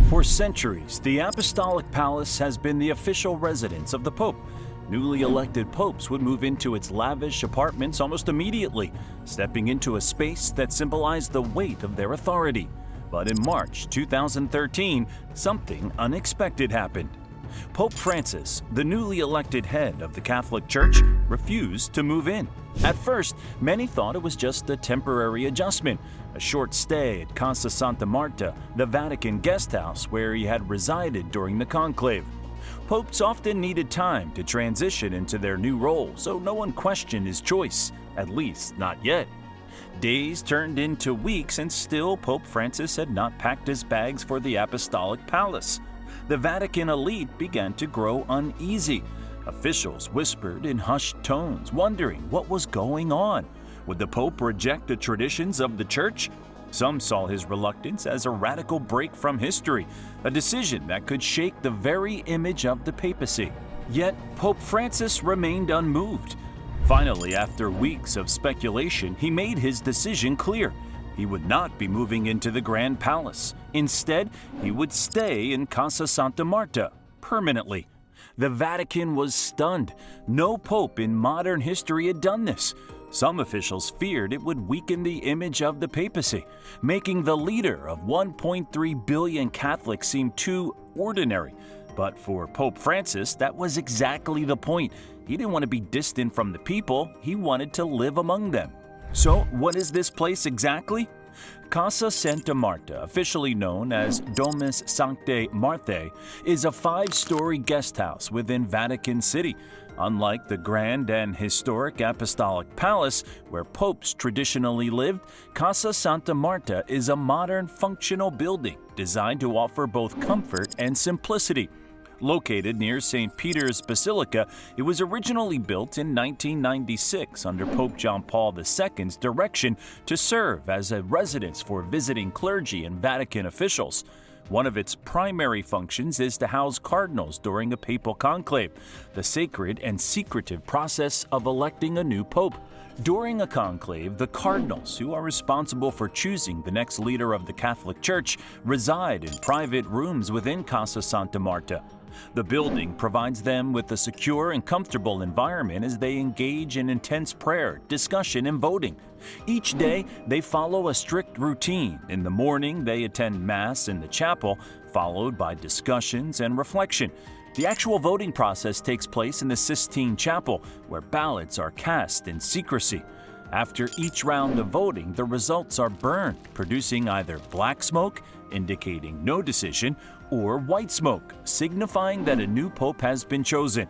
For centuries, the Apostolic Palace has been the official residence of the Pope. Newly elected popes would move into its lavish apartments almost immediately, stepping into a space that symbolized the weight of their authority. But in March 2013, something unexpected happened. Pope Francis, the newly elected head of the Catholic Church, refused to move in. At first, many thought it was just a temporary adjustment, a short stay at Casa Santa Marta, the Vatican guesthouse where he had resided during the conclave. Popes often needed time to transition into their new role, so no one questioned his choice, at least not yet. Days turned into weeks, and still Pope Francis had not packed his bags for the Apostolic Palace. The Vatican elite began to grow uneasy. Officials whispered in hushed tones, wondering what was going on. Would the Pope reject the traditions of the Church? Some saw his reluctance as a radical break from history, a decision that could shake the very image of the papacy. Yet Pope Francis remained unmoved. Finally, after weeks of speculation, he made his decision clear. He would not be moving into the Grand Palace. Instead, he would stay in Casa Santa Marta permanently. The Vatican was stunned. No pope in modern history had done this. Some officials feared it would weaken the image of the papacy, making the leader of 1.3 billion Catholics seem too ordinary. But for Pope Francis, that was exactly the point. He didn't want to be distant from the people, he wanted to live among them. So, what is this place exactly? Casa Santa Marta, officially known as Domus Sanctae Marthae, is a 5-story guesthouse within Vatican City. Unlike the grand and historic Apostolic Palace, where popes traditionally lived, Casa Santa Marta is a modern, functional building designed to offer both comfort and simplicity. Located near St. Peter's Basilica, it was originally built in 1996 under Pope John Paul II's direction to serve as a residence for visiting clergy and Vatican officials. One of its primary functions is to house cardinals during a papal conclave, the sacred and secretive process of electing a new pope. During a conclave, the cardinals, who are responsible for choosing the next leader of the Catholic Church, reside in private rooms within Casa Santa Marta. The building provides them with a secure and comfortable environment as they engage in intense prayer, discussion, and voting. Each day, they follow a strict routine. In the morning, they attend Mass in the chapel, followed by discussions and reflection. The actual voting process takes place in the Sistine Chapel, where ballots are cast in secrecy. After each round of voting, the results are burned, producing either black smoke, indicating no decision, or white smoke, signifying that a new pope has been chosen.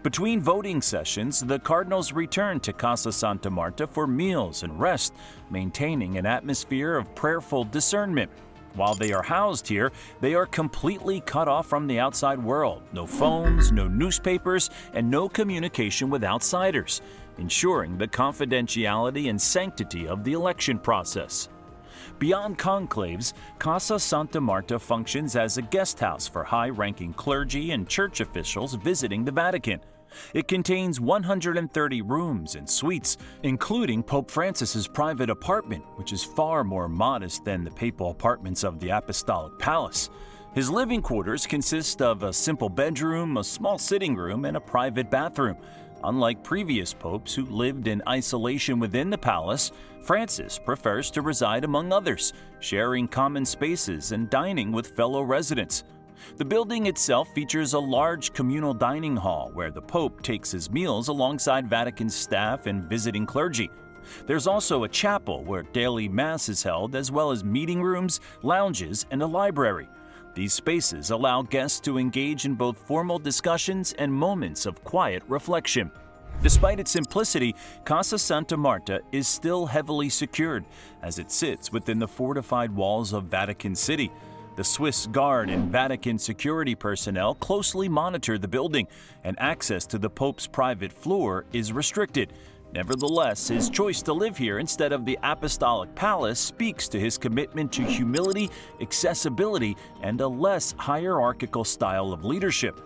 Between voting sessions, the cardinals return to Casa Santa Marta for meals and rest, maintaining an atmosphere of prayerful discernment. While they are housed here, they are completely cut off from the outside world. No phones, no newspapers, and no communication with outsiders, ensuring the confidentiality and sanctity of the election process. Beyond conclaves, Casa Santa Marta functions as a guesthouse for high-ranking clergy and church officials visiting the Vatican. It contains 130 rooms and suites, including Pope Francis's private apartment, which is far more modest than the papal apartments of the Apostolic Palace. His living quarters consist of a simple bedroom, a small sitting room, and a private bathroom. Unlike previous popes who lived in isolation within the palace, Francis prefers to reside among others, sharing common spaces and dining with fellow residents. The building itself features a large communal dining hall where the Pope takes his meals alongside Vatican staff and visiting clergy. There's also a chapel where daily Mass is held, as well as meeting rooms, lounges, and a library. These spaces allow guests to engage in both formal discussions and moments of quiet reflection. Despite its simplicity, Casa Santa Marta is still heavily secured, as it sits within the fortified walls of Vatican City. The Swiss Guard and Vatican security personnel closely monitor the building, and access to the Pope's private floor is restricted. Nevertheless, his choice to live here instead of the Apostolic Palace speaks to his commitment to humility, accessibility, and a less hierarchical style of leadership.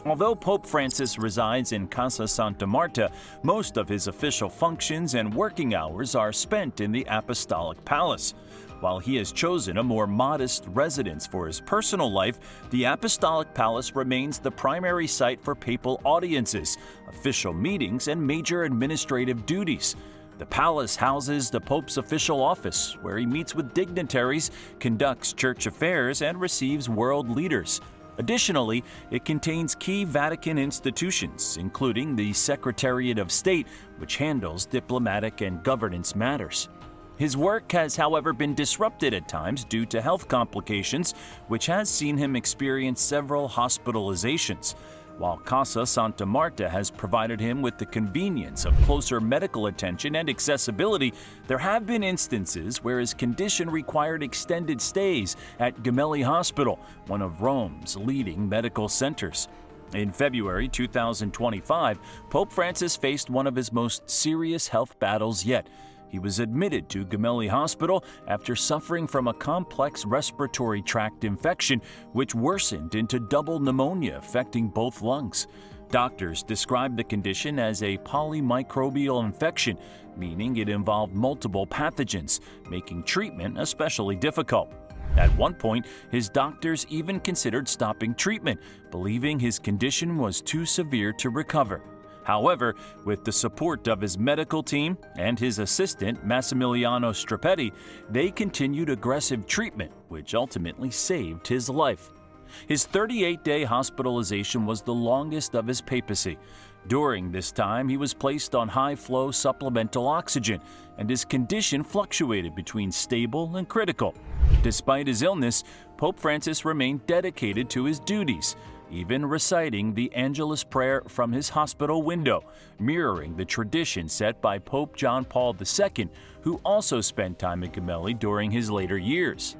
Although Pope Francis resides in Casa Santa Marta, most of his official functions and working hours are spent in the Apostolic Palace. While he has chosen a more modest residence for his personal life, the Apostolic Palace remains the primary site for papal audiences, official meetings, and major administrative duties. The palace houses the Pope's official office, where he meets with dignitaries, conducts church affairs, and receives world leaders. Additionally, it contains key Vatican institutions, including the Secretariat of State, which handles diplomatic and governance matters. His work has, however, been disrupted at times due to health complications, which has seen him experience several hospitalizations. While Casa Santa Marta has provided him with the convenience of closer medical attention and accessibility, there have been instances where his condition required extended stays at Gemelli Hospital, one of Rome's leading medical centers. In February 2025, Pope Francis faced one of his most serious health battles yet. He was admitted to Gemelli Hospital after suffering from a complex respiratory tract infection, which worsened into double pneumonia affecting both lungs. Doctors described the condition as a polymicrobial infection, meaning it involved multiple pathogens, making treatment especially difficult. At one point, his doctors even considered stopping treatment, believing his condition was too severe to recover. However, with the support of his medical team and his assistant, Massimiliano Strapetti, they continued aggressive treatment, which ultimately saved his life. His 38-day hospitalization was the longest of his papacy. During this time, he was placed on high-flow supplemental oxygen, and his condition fluctuated between stable and critical. Despite his illness, Pope Francis remained dedicated to his duties, even reciting the Angelus prayer from his hospital window, mirroring the tradition set by Pope John Paul II, who also spent time at Gemelli during his later years.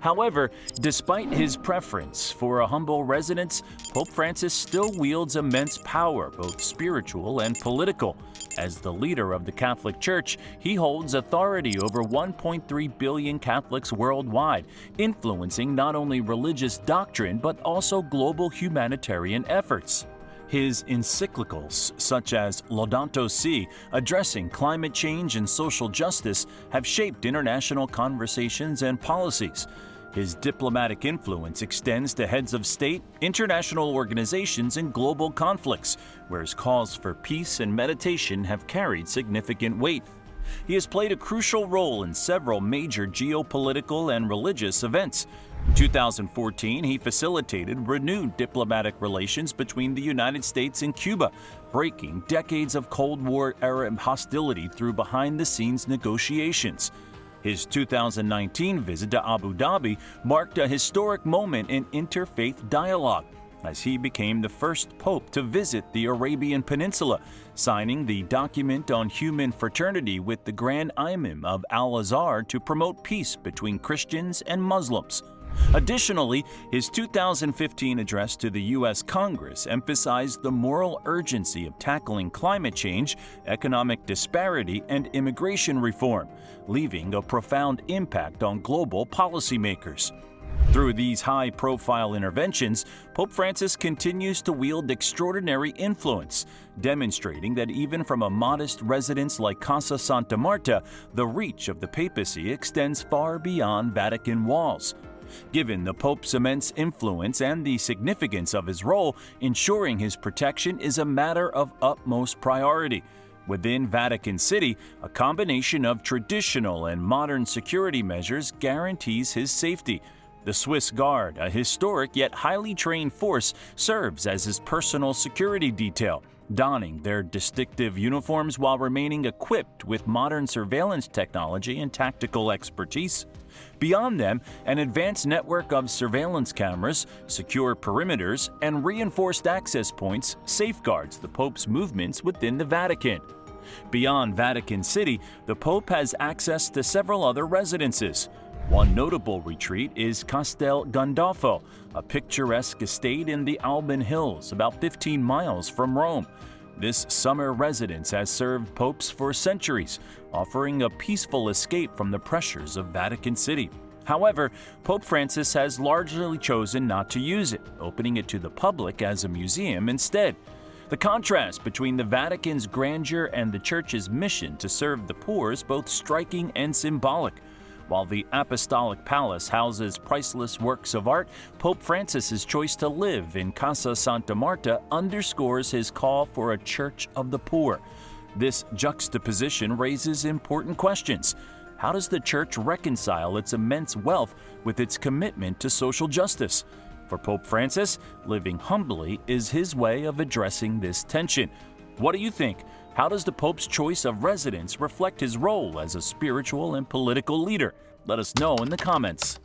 However, despite his preference for a humble residence, Pope Francis still wields immense power, both spiritual and political. As the leader of the Catholic Church, he holds authority over 1.3 billion Catholics worldwide, influencing not only religious doctrine but also global humanitarian efforts. His encyclicals, such as Laudato Si, addressing climate change and social justice, have shaped international conversations and policies. His diplomatic influence extends to heads of state, international organizations, and global conflicts, where his calls for peace and meditation have carried significant weight. He has played a crucial role in several major geopolitical and religious events. In 2014, he facilitated renewed diplomatic relations between the United States and Cuba, breaking decades of Cold War-era hostility through behind-the-scenes negotiations. His 2019 visit to Abu Dhabi marked a historic moment in interfaith dialogue, as he became the first pope to visit the Arabian Peninsula, signing the document on human fraternity with the Grand Imam of Al-Azhar to promote peace between Christians and Muslims. Additionally, his 2015 address to the U.S. Congress emphasized the moral urgency of tackling climate change, economic disparity, and immigration reform, leaving a profound impact on global policymakers. Through these high-profile interventions, Pope Francis continues to wield extraordinary influence, demonstrating that even from a modest residence like Casa Santa Marta, the reach of the papacy extends far beyond Vatican walls. Given the Pope's immense influence and the significance of his role, ensuring his protection is a matter of utmost priority. Within Vatican City, a combination of traditional and modern security measures guarantees his safety. The Swiss Guard, a historic yet highly trained force, serves as his personal security detail, donning their distinctive uniforms while remaining equipped with modern surveillance technology and tactical expertise. Beyond them, an advanced network of surveillance cameras, secure perimeters, and reinforced access points safeguards the Pope's movements within the Vatican. Beyond Vatican City, the Pope has access to several other residences. One notable retreat is Castel Gandolfo, a picturesque estate in the Alban Hills, about 15 miles from Rome. This summer residence has served popes for centuries, offering a peaceful escape from the pressures of Vatican City. However, Pope Francis has largely chosen not to use it, opening it to the public as a museum instead. The contrast between the Vatican's grandeur and the Church's mission to serve the poor is both striking and symbolic. While the Apostolic Palace houses priceless works of art, Pope Francis's choice to live in Casa Santa Marta underscores his call for a church of the poor. This juxtaposition raises important questions. How does the church reconcile its immense wealth with its commitment to social justice? For Pope Francis, living humbly is his way of addressing this tension. What do you think? How does the Pope's choice of residence reflect his role as a spiritual and political leader? Let us know in the comments.